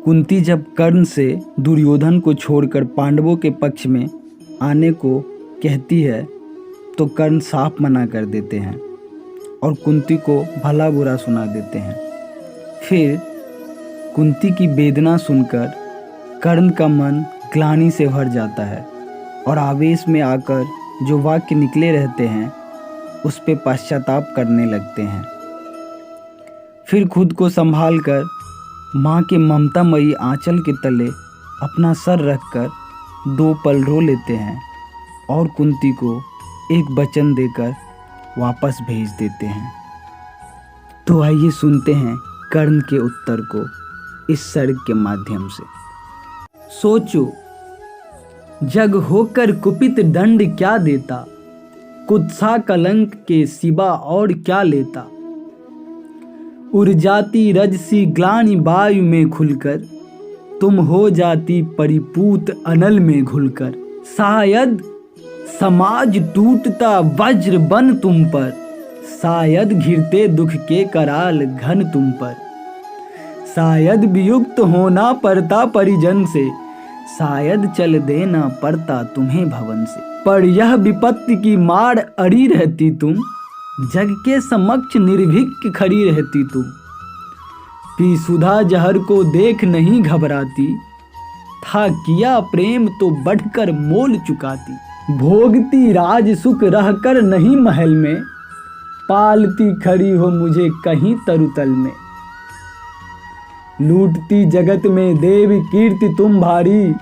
कुंती जब कर्ण से दुर्योधन को छोड़कर पांडवों के पक्ष में आने को कहती है तो कर्ण साफ मना कर देते हैं और कुंती को भला बुरा सुना देते हैं। फिर कुंती की वेदना सुनकर कर्ण का मन ग्लानि से भर जाता है और आवेश में आकर जो वाक्य निकले रहते हैं उस पे पश्चाताप करने लगते हैं। फिर खुद को संभाल कर माँ के ममतामयी आंचल के तले अपना सर रखकर 2 पल रो लेते हैं और कुंती को एक वचन देकर वापस भेज देते हैं। तो आइए सुनते हैं कर्ण के उत्तर को इस सर्ग के माध्यम से। सोचो, जग होकर कुपित दंड क्या देता, कुत्सा कलंक के सिवा और क्या लेता। उड़ जाती रजसी ग्लानि वायु में खुलकर, तुम हो जाती परिपूत अनल में घुलकर। शायद समाज टूटता वज्र बन तुम पर, शायद घिरते दुख के कराल घन तुम पर। शायद वियुक्त होना पड़ता परिजन से, शायद चल देना पड़ता तुम्हें भवन से। पर यह विपत्ति की मार अड़ी रहती तुम, जग के समक्ष निर्भीक खड़ी रहती तुम। पी सुधा जहर को देख नहीं घबराती, था किया प्रेम तो बढ़कर मोल चुकाती। भोगती राज सुख रहकर नहीं महल में, पालती खड़ी हो मुझे कहीं तरुतल में। लूटती जगत में देव कीर्ति तुम भारी,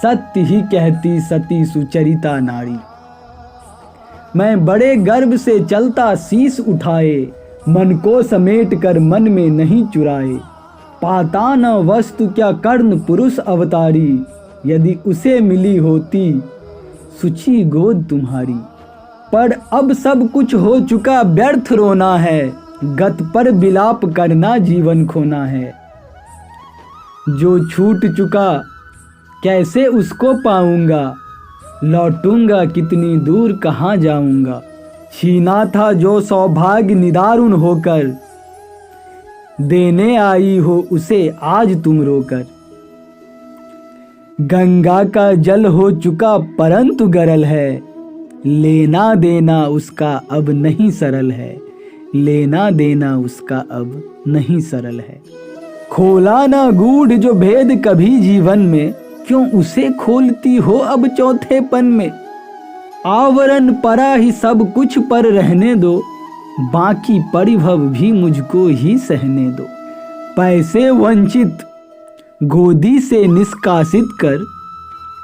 सत्य ही कहती सती सुचरिता नारी। मैं बड़े गर्व से चलता शीश उठाए, मन को समेट कर मन में नहीं चुराए। पाता न वस्तु क्या कर्ण पुरुष अवतारी, यदि उसे मिली होती सुची गोद तुम्हारी। पर अब सब कुछ हो चुका व्यर्थ रोना है, गत पर विलाप करना जीवन खोना है। जो छूट चुका कैसे उसको पाऊंगा, लौटूंगा कितनी दूर कहाँ जाऊंगा। छीना था जो सौभाग्य निदारुण होकर, देने आई हो उसे आज तुम रोकर। गंगा का जल हो चुका परंतु गरल है, लेना देना उसका अब नहीं सरल है। लेना देना उसका अब नहीं सरल है। खोला ना गूढ़ जो भेद कभी जीवन में, क्यों उसे खोलती हो अब चौथेपन में। आवरण परा ही सब कुछ पर रहने दो, बाकी परिभव भी मुझको ही सहने दो। पैसे वंचित गोदी से निष्कासित कर,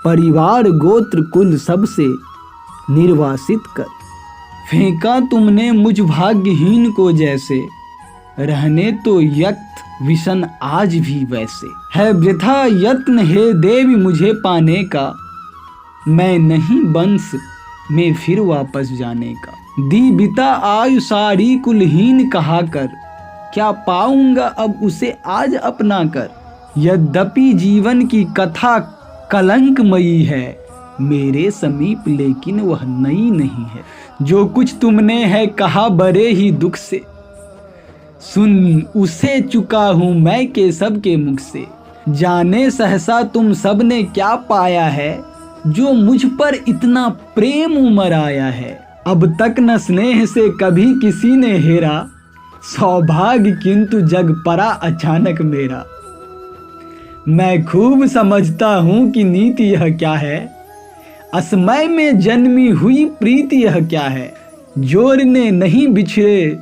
परिवार गोत्र कुल सबसे निर्वासित कर। फेंका तुमने मुझ भाग्यहीन को जैसे, रहने तो यक्त विषण आज भी वैसे। है वृथा यत्न हे देवी मुझे पाने का, मैं नहीं वंश में फिर वापस जाने का। दीबिता आयु सारी कुलहीन कहा कर, क्या पाऊंगा अब उसे आज अपना कर। यद्यपि जीवन की कथा कलंकमयी है, मेरे समीप लेकिन वह नई नहीं है। जो कुछ तुमने है कहा बड़े ही दुख से, सुन उसे चुका हूं मैं के सबके मुख से। जाने सहसा तुम सबने क्या पाया है, जो मुझ पर इतना प्रेम उमर आया है। अब तक न स्नेह से कभी किसी ने हेरा, सौभाग्य किंतु जग परा अचानक मेरा। मैं खूब समझता हूं कि नीति यह क्या है, असमय में जन्मी हुई प्रीति यह क्या है। जोड़ने नहीं बिछड़े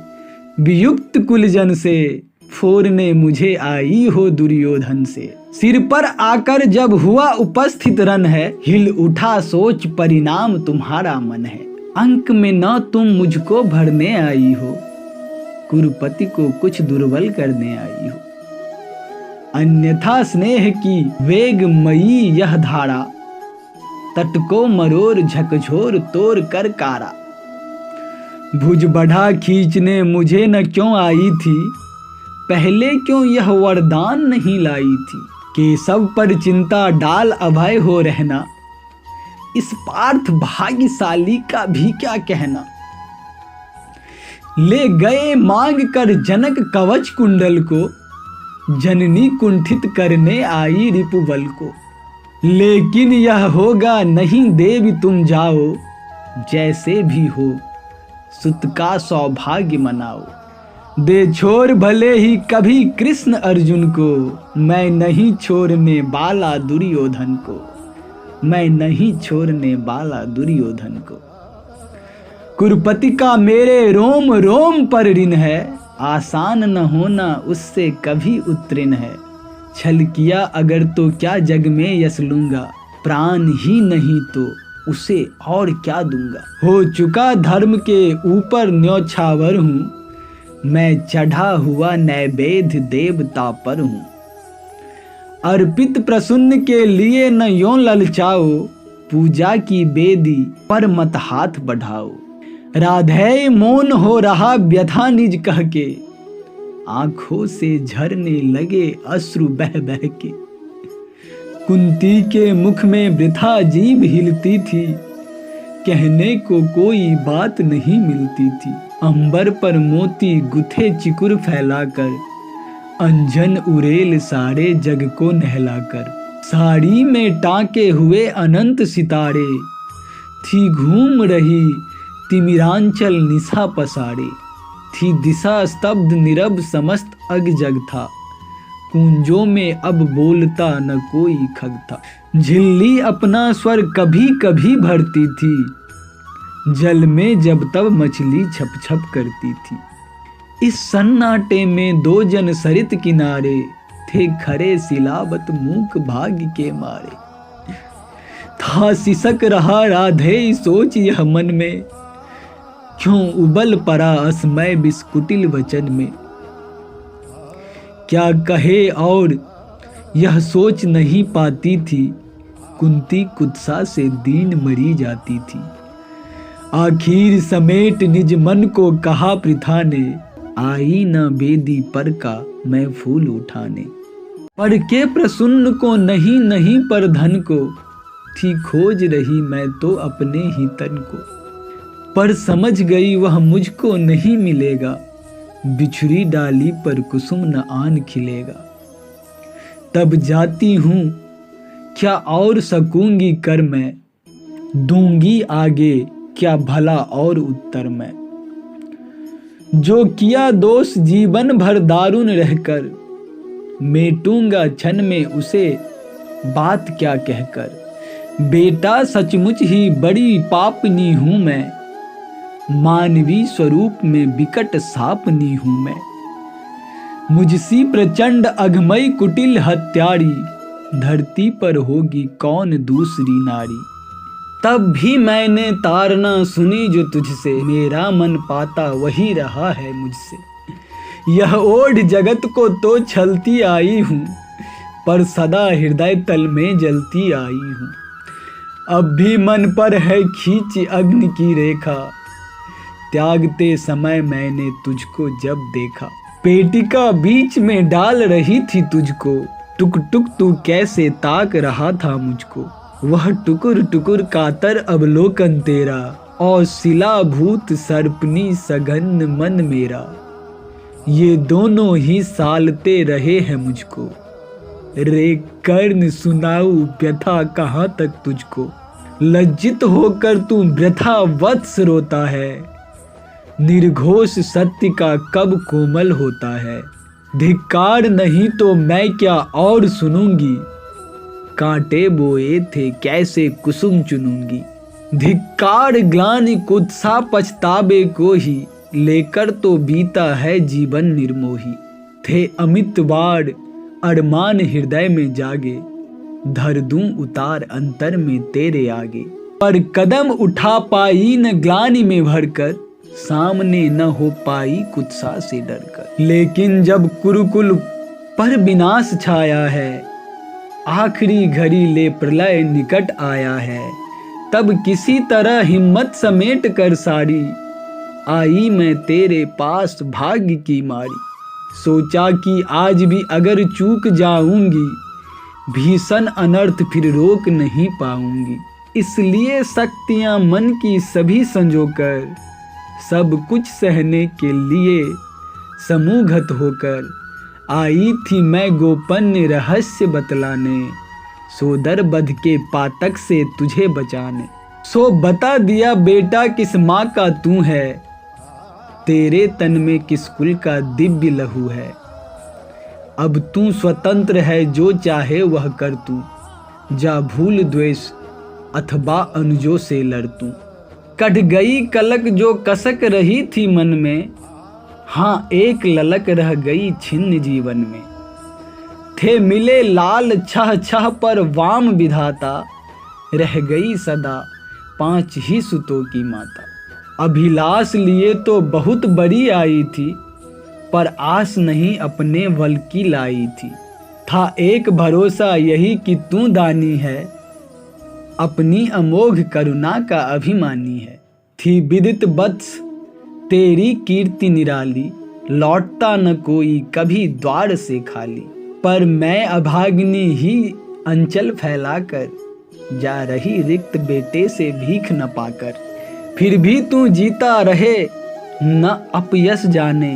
वियुक्त कुलजन से, फोरने मुझे आई हो दुर्योधन से। सिर पर आकर जब हुआ उपस्थित रण है, हिल उठा सोच परिणाम तुम्हारा मन है। अंक में न तुम मुझको भरने आई हो, कुरुपति को कुछ दुर्बल करने आई हो। अन्यथा स्नेह की वेगमयी यह धारा, तट को मरोड़ झकझोर तोड़ कर कारा। भुज बढ़ा खींचने मुझे न क्यों आई थी, पहले क्यों यह वरदान नहीं लाई थी। केशव पर चिंता डाल अभय हो रहना, इस पार्थ भाग्यशाली का भी क्या कहना। ले गए मांग कर जनक कवच कुंडल को, जननी कुंठित करने आई रिपुबल को। लेकिन यह होगा नहीं देवी तुम जाओ, जैसे भी हो सुत का सौभाग्य मनाओ। दे छोड़ भले ही कभी कृष्ण अर्जुन को, मैं नहीं छोड़ने वाला दुर्योधन को, मैं नहीं छोड़ने वाला दुर्योधन को। कुरुपति का मेरे रोम रोम पर ऋण है, आसान न होना उससे कभी उत्तीर्ण है। छल किया अगर तो क्या जग में यश लूंगा, प्राण ही नहीं तो उसे और क्या दूंगा। हो चुका धर्म के ऊपर न्यौछावर हूँ, मैं चढ़ा हुआ नैवेद्य देवता पर हूँ। अर्पित प्रसन्न के लिए न यों ललचाओ, पूजा की बेदी पर मत हाथ बढ़ाओ। राधे मौन हो रहा व्यथा निज कह के, आंखों से झरने लगे अश्रु बह बह के। कुंती के मुख में वृथा जीभ हिलती थी, कहने को कोई बात नहीं मिलती थी। अंबर पर मोती गुथे चिकुर फैलाकर, अंजन उरेल सारे जग को नहलाकर। साड़ी में टाके हुए अनंत सितारे, थी घूम रही तिमिरांचल निशा पसारे। थी दिशा स्तब्ध नीरव समस्त अग जग था, कुंजों में अब बोलता न कोई खग था। झिल्ली अपना स्वर कभी कभी भरती थी, जल में जब तब मछली छप छप करती थी। इस सन्नाटे में दो जन सरित किनारे, थे खरे सिलावत मूक भाग्य के मारे। था सिसक रहा राधे सोच यह मन में, क्यों उबल पड़ा असमय बिस्कुटिल वचन में। क्या कहे और यह सोच नहीं पाती थी, कुंती कुत्सा से दीन मरी जाती थी। आखिर समेट निज मन को कहा पृथा ने, आई न बेदी पर का मैं फूल उठाने। पर के प्रसन्न को नहीं नहीं पर धन को, थी खोज रही मैं तो अपने ही तन को। पर समझ गई वह मुझको नहीं मिलेगा, बिछुरी डाली पर कुसुम न आन खिलेगा। तब जाती हूँ क्या और सकूंगी कर मैं, दूंगी आगे क्या भला और उत्तर मैं। जो किया दोष जीवन भर दारुण रहकर, मेटूंगा क्षण में उसे बात क्या कहकर। बेटा सचमुच ही बड़ी पापनी हूँ मैं, मानवी स्वरूप में विकट सापनी हूँ मैं। मुझसी प्रचंड अघमई कुटिल हत्यारी, धरती पर होगी कौन दूसरी नारी। तब भी मैंने तारना सुनी जो तुझसे, मेरा मन पाता वही रहा है मुझसे। यह ओढ़ जगत को तो छलती आई हूँ, पर सदा हृदय तल में जलती आई हूँ। अब भी मन पर है खींच अग्नि की रेखा, त्यागते समय मैंने तुझको जब देखा। पेटिका बीच में डाल रही थी तुझको, टुक टुक तू कैसे ताक रहा था मुझको। वह टुकुर टुकुर कातर अवलोकन तेरा, और शिलाभूत सर्पनी सघन मन मेरा। ये दोनों ही सालते रहे हैं मुझको, रे कर्ण सुनाऊ व्यथा कहाँ तक तुझको। लज्जित होकर तू व्यथा वत्स रोता है, निर्घोष सत्य का कब कोमल होता है। धिक्कार नहीं तो मैं क्या और सुनूंगी, कांटे बोए थे कैसे कुसुम चुनूंगी। धिक्कार ग्लानि कुत्सा पछतावे को ही, लेकर तो बीता है जीवन निर्मोही। थे अमित वार अरमान हृदय में जागे, धर दूं उतार अंतर में तेरे आगे। पर कदम उठा पाई न ग्लानि में भरकर, सामने न हो पाई कुत्सा से डरकर। लेकिन जब कुरुकुल पर विनाश छाया है, आखिरी घड़ी ले प्रलय निकट आया है। तब किसी तरह हिम्मत समेट कर सारी, आई मैं तेरे पास भाग्य की मारी। सोचा कि आज भी अगर चूक जाऊंगी, भीषण अनर्थ फिर रोक नहीं पाऊंगी। इसलिए शक्तियां मन की सभी संजोकर, सब कुछ सहने के लिए समूहगत होकर, आई थी मैं गोपन्य रहस्य बतलाने, सोदर बध के पातक से तुझे बचाने। सो बता दिया बेटा किस माँ का तू है, तेरे तन में किस कुल का दिव्य लहू है। अब तू स्वतंत्र है, जो चाहे वह कर तू, जा भूल द्वेष अथवा अनुजों से लड़ तू। कट गई कलक जो कसक रही थी मन में, हाँ एक ललक रह गई छिन्न जीवन में। थे मिले लाल छह छह पर वाम विधाता, रह गई सदा 5 ही सुतों की माता। अभिलाष लिए तो बहुत बड़ी आई थी, पर आस नहीं अपने बल की लाई थी। था एक भरोसा यही कि तू दानी है, अपनी अमोघ करुणा का अभिमानी है। थी विदित वत्स तेरी कीर्ति निराली, लौटता न कोई कभी द्वार से खाली। पर मैं अभागिनी ही अंचल फैलाकर, जा रही रिक्त बेटे से भीख न पाकर। फिर भी तू जीता रहे न अपयश जाने,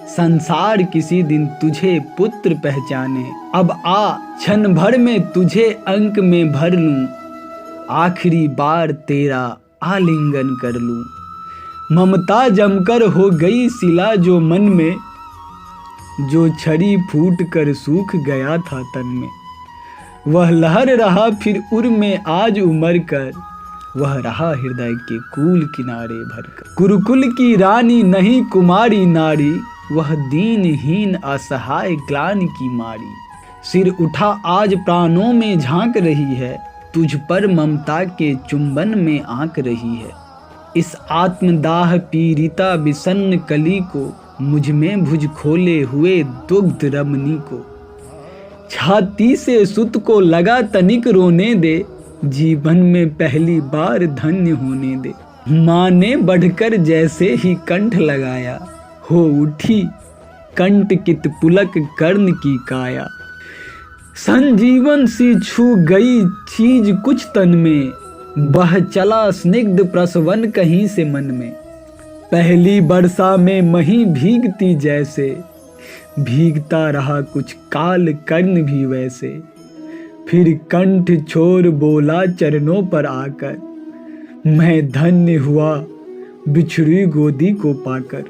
संसार किसी दिन तुझे पुत्र पहचाने। अब आ क्षण भर में तुझे अंक में भर लूं, आखिरी बार तेरा आलिंगन कर लूं। ममता जमकर हो गई सिला जो मन में, जो छड़ी फूट कर सूख गया था तन में। वह लहर रहा फिर उर में आज उमर कर, वह रहा हृदय के कूल किनारे भरकर। कुरुकुल की रानी नहीं कुमारी नारी, वह दीनहीन असहाय ग्लानि की मारी। सिर उठा आज प्राणों में झांक रही है, तुझ पर ममता के चुंबन में आंक रही है। इस आत्मदाह पीड़िता विषन्न कली को, मुझ में भुज खोले हुए दुग्ध रमनी को। छाती से सुत को लगा तनिक रोने दे, जीवन में पहली बार धन्य होने दे। माँ ने बढ़कर जैसे ही कंठ लगाया, हो उठी कंटकित पुलक कर्ण की काया। संजीवन सी छू गई चीज कुछ तन में, बह चला स्निग्ध प्रसवन कहीं से मन में। पहली बरसा में मही भीगती जैसे, भीगता रहा कुछ काल कर्ण भी वैसे। फिर कंठ छोर बोला चरणों पर आकर, मैं धन्य हुआ बिछड़ी गोदी को पाकर।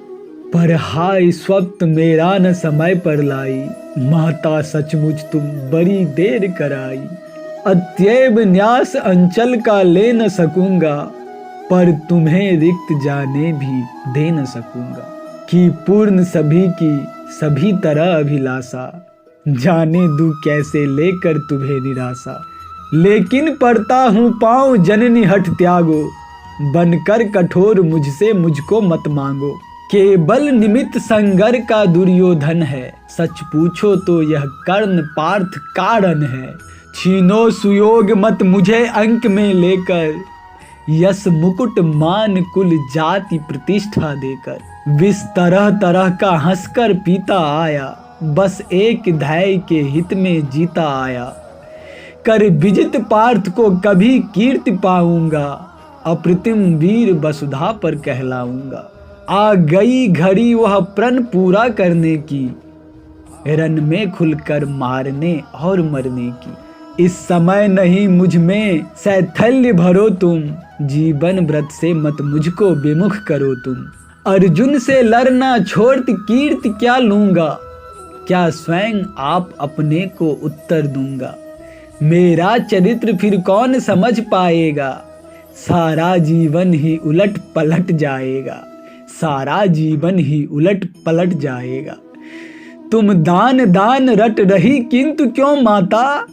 पर हाय स्वप्न मेरा न समय पर लाई, माता सचमुच तुम बड़ी देर कराई। अतएव न्यास अंचल का ले न सकूंगा, पर तुम्हें रिक्त जाने भी दे न सकूंगा। कि पूर्ण सभी की सभी तरह अभिलाषा, जाने दूं कैसे लेकर तुम्हें निराशा। लेकिन पड़ता हूँ पाँव जननी हठ त्यागो, बनकर कठोर मुझसे मुझको मत मांगो। केवल निमित्त संगर का दुर्योधन है, सच पूछो तो यह कर्ण पार्थ कारण है। छीनो सुयोग मत मुझे अंक में लेकर, यश मुकुट मान कुल जाति प्रतिष्ठा देकर। विष तरह तरह का हंसकर पीता आया, बस एक ध्येय के हित में जीता आया। कर विजित पार्थ को कभी कीर्ति पाऊंगा, अप्रतिम वीर वसुधा पर कहलाऊंगा। आ गई घड़ी वह प्रण पूरा करने की, रन में खुलकर मारने और मरने की। इस समय नहीं मुझ में शैथल्य भरो तुम, जीवन व्रत से मत मुझको विमुख करो तुम। अर्जुन से लड़ना छोड़ कीर्ति क्या लूंगा, क्या स्वयं आप अपने को उत्तर दूंगा। मेरा चरित्र फिर कौन समझ पाएगा, सारा जीवन ही उलट पलट जाएगा। सारा जीवन ही उलट पलट जाएगा। तुम दान दान रट रही किंतु क्यों माता,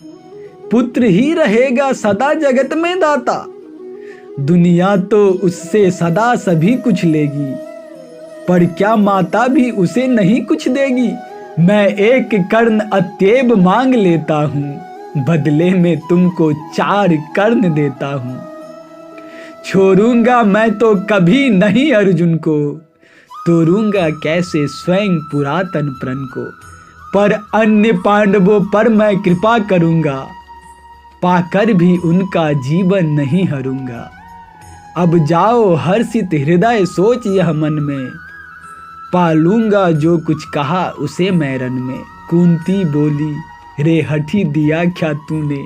पुत्र ही रहेगा सदा जगत में दाता। दुनिया तो उससे सदा सभी कुछ लेगी, पर क्या माता भी उसे नहीं कुछ देगी। मैं एक कर्ण अतएव मांग लेता हूँ, बदले में तुमको 4 कर्ण देता हूँ। छोड़ूंगा मैं तो कभी नहीं अर्जुन को, तोड़ूंगा कैसे स्वयं पुरातन प्रण को। पर अन्य पांडवों पर मैं कृपा करूंगा, पाकर भी उनका जीवन नहीं हरूंगा। अब जाओ हर्षित हृदय सोच यह मन में, पालूंगा जो कुछ कहा उसे मैं रन में। कुंती बोली, रे हठी दिया क्या तूने,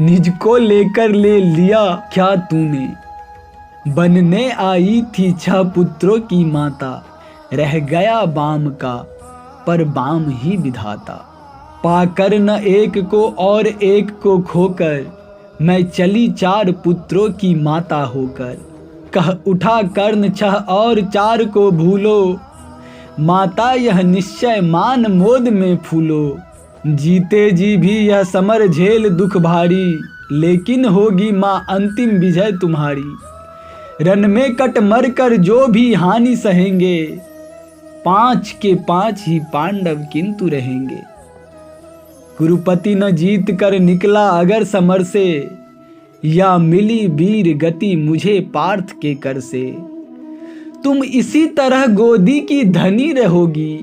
निज को लेकर ले लिया क्या तूने। बनने आई थी 6 पुत्रों की माता, रह गया बाम का पर बाम ही विधाता। पाकर न एक को और एक को खोकर, मैं चली 4 पुत्रों की माता होकर। कह उठा कर्ण 6 और 4 को भूलो, माता यह निश्चय मान मोद में फूलो। जीते जी भी यह समर झेल दुख भारी, लेकिन होगी माँ अंतिम विजय तुम्हारी। रन में कट मर कर जो भी हानि सहेंगे, 5 के 5 ही पांडव किंतु रहेंगे। कुरुपति न जीत कर निकला अगर समर से, या मिली वीर गति मुझे पार्थ के कर से। तुम इसी तरह गोदी की धनी रहोगी,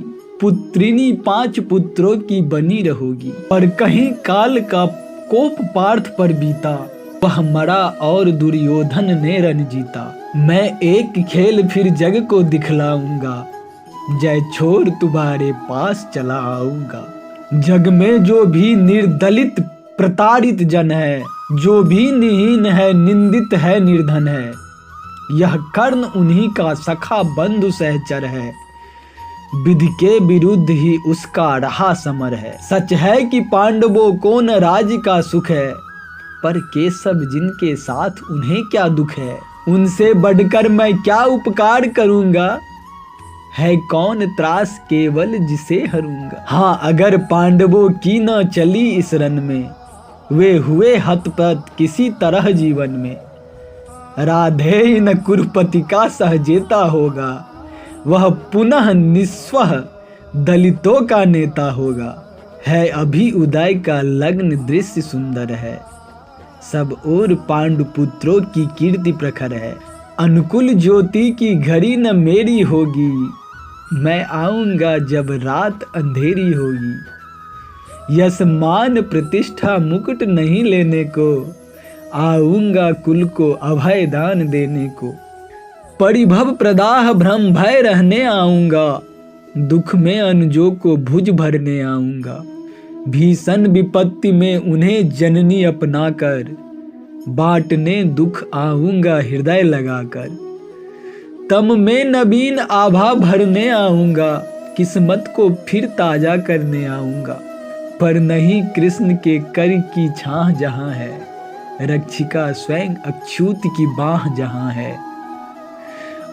पुत्रिनी 5 पुत्रों की बनी रहोगी। पर कहीं काल का कोप पार्थ पर बीता, वह मरा और दुर्योधन ने रण जीता। मैं एक खेल फिर जग को दिखलाऊंगा, जय छोड़ तुम्हारे पास चला आऊंगा। जग में जो भी निर्दलित प्रताड़ित जन है, जो भी निहीन है निंदित है निर्धन है, यह कर्ण उन्हीं का सखा बंधु सहचर है। विधि के विरुद्ध ही उसका रहा समर है। सच है कि पांडवों को न राज्य का सुख है, पर केशव जिनके साथ उन्हें क्या दुख है। उनसे बढ़कर मैं क्या उपकार करूंगा, है कौन त्रास केवल जिसे हरूंगा। हाँ, अगर पांडवों की न चली इस रन में, वे हुए हतपथ किसी तरह जीवन में। राधेय न कुरुपति का सहजेता होगा, वह पुनः निस्वह दलितों का नेता होगा। है अभी उदय का लग्न दृश्य सुंदर है, सब ओर पांडु पुत्रों की कीर्ति प्रखर है। अनुकूल ज्योति की घड़ी न मेरी होगी, मैं आऊंगा जब रात अंधेरी होगी। यश मान प्रतिष्ठा मुकुट नहीं लेने को, आऊंगा कुल को अभय दान देने को। परिभव प्रदाह भ्रम भय रहने आऊंगा, दुख में अनुजों को भुज भरने आऊंगा। भीषण विपत्ति में उन्हें जननी अपनाकर, बांटने दुख आऊंगा हृदय लगाकर। तम में नवीन आभा भरने आऊंगा, किस्मत को फिर ताजा करने आऊंगा। पर नहीं कृष्ण के कर की छाह जहां है, रक्षिका स्वयं अच्युत की बाह जहां है।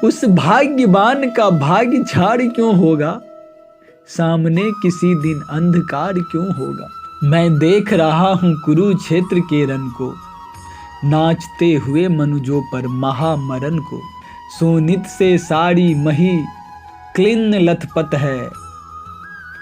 उस भाग्यवान का भाग्य छाड़ क्यों होगा, सामने किसी दिन अंधकार क्यों होगा। मैं देख रहा हूं कुरुक्षेत्र के रण को, नाचते हुए मनुजों पर महामरण को। सोनित से सारी मही क्लिन्न लथपथ है,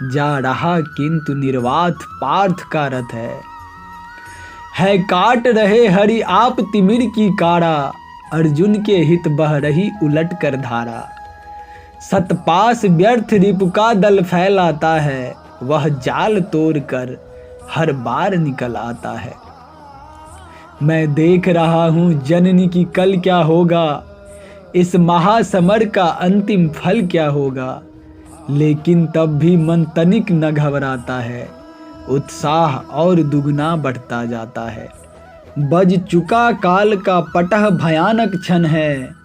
जा रहा किंतु निर्वात पार्थ का रथ है। काट रहे हरि आप तिमिर की काड़ा, अर्जुन के हित बह रही उलट कर धारा। सतपास व्यर्थ रिपु का दल फैलाता है, वह जाल तोड़ कर हर बार निकल आता है। मैं देख रहा हूं जननी की कल क्या होगा, इस महासमर का अंतिम फल क्या होगा। लेकिन तब भी मन तनिक न घबराता है, उत्साह और दुगना बढ़ता जाता है। बज चुका काल का पटह भयानक क्षण है,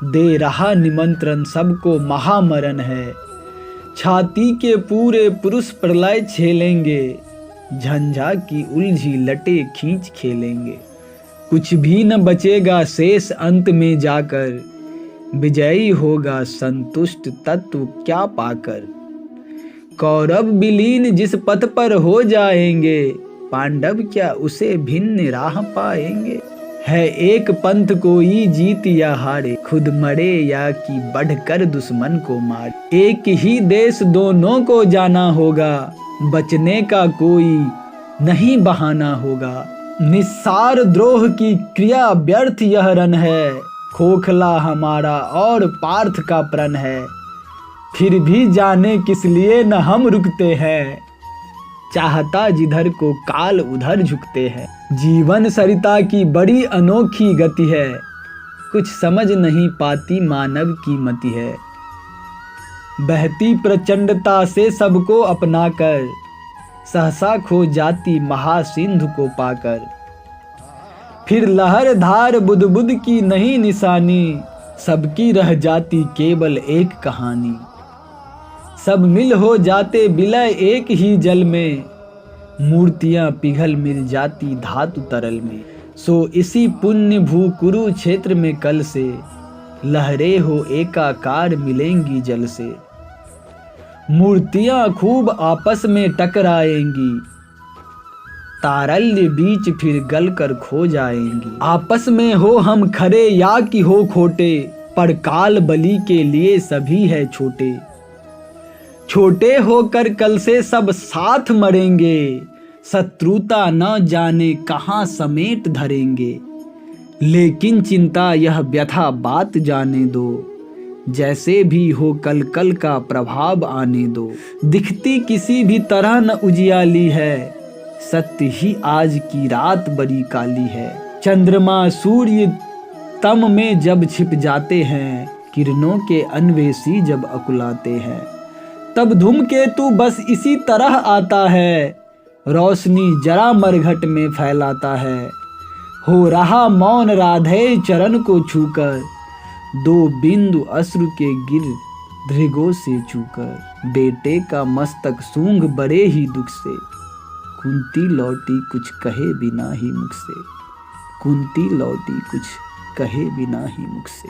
दे रहा निमंत्रण सबको महामरण है। छाती के पूरे पुरुष प्रलय झेलेंगे, झंझा की उलझी लटे खींच खेलेंगे। कुछ भी न बचेगा शेष अंत में जाकर, विजयी होगा संतुष्ट तत्व क्या पाकर। कौरव विलीन जिस पथ पर हो जाएंगे, पांडव क्या उसे भिन्न राह पाएंगे। है एक पंथ कोई जीत या हारे, खुद मरे या कि बढ़कर दुश्मन को मारे। एक ही देश दोनों को जाना होगा, बचने का कोई नहीं बहाना होगा। निस्सार द्रोह की क्रिया व्यर्थ यह रण है, खोखला हमारा और पार्थ का प्रण है। फिर भी जाने किस लिए न हम रुकते हैं, चाहता जिधर को काल उधर झुकते हैं। जीवन सरिता की बड़ी अनोखी गति है, कुछ समझ नहीं पाती मानव की मति है। बहती प्रचंडता से सबको अपना कर, सहसा खो जाती महासिंधु को पाकर। फिर लहर धार बुदबुद की नहीं निशानी, सबकी रह जाती केवल एक कहानी। सब मिल हो जाते विलय एक ही जल में, मूर्तियां पिघल मिल जाती धातु तरल में। सो इसी पुण्य भू कुरुक्षेत्र में कल से, लहरें हो एकाकार मिलेंगी जल से। मूर्तियां खूब आपस में टकराएंगी, तारल्य बीच फिर गल कर खो जाएंगी। आपस में हो हम खरे या कि हो खोटे, पर काल बलि के लिए सभी है छोटे। छोटे होकर कल से सब साथ मरेंगे, शत्रुता न जाने कहाँ समेट धरेंगे। लेकिन चिंता यह व्यथा बात जाने दो, जैसे भी हो कल कल का प्रभाव आने दो। दिखती किसी भी तरह न उजियाली है, सत्य ही आज की रात बड़ी काली है। चंद्रमा सूर्य तम में जब छिप जाते हैं, किरणों के अन्वेषी जब अकुलाते हैं, तब धूमकेतु बस इसी तरह आता है, रोशनी जरा मरघट में फैलाता है। हो रहा मौन राधे चरण को छूकर, दो बिंदु अश्रु के गिर धृगों से चूकर। बेटे का मस्तक सूंघ बड़े ही दुख से, कुंती लौटी कुछ कहे बिना ही मुख से। कुंती लौटी कुछ कहे बिना ही मुख से।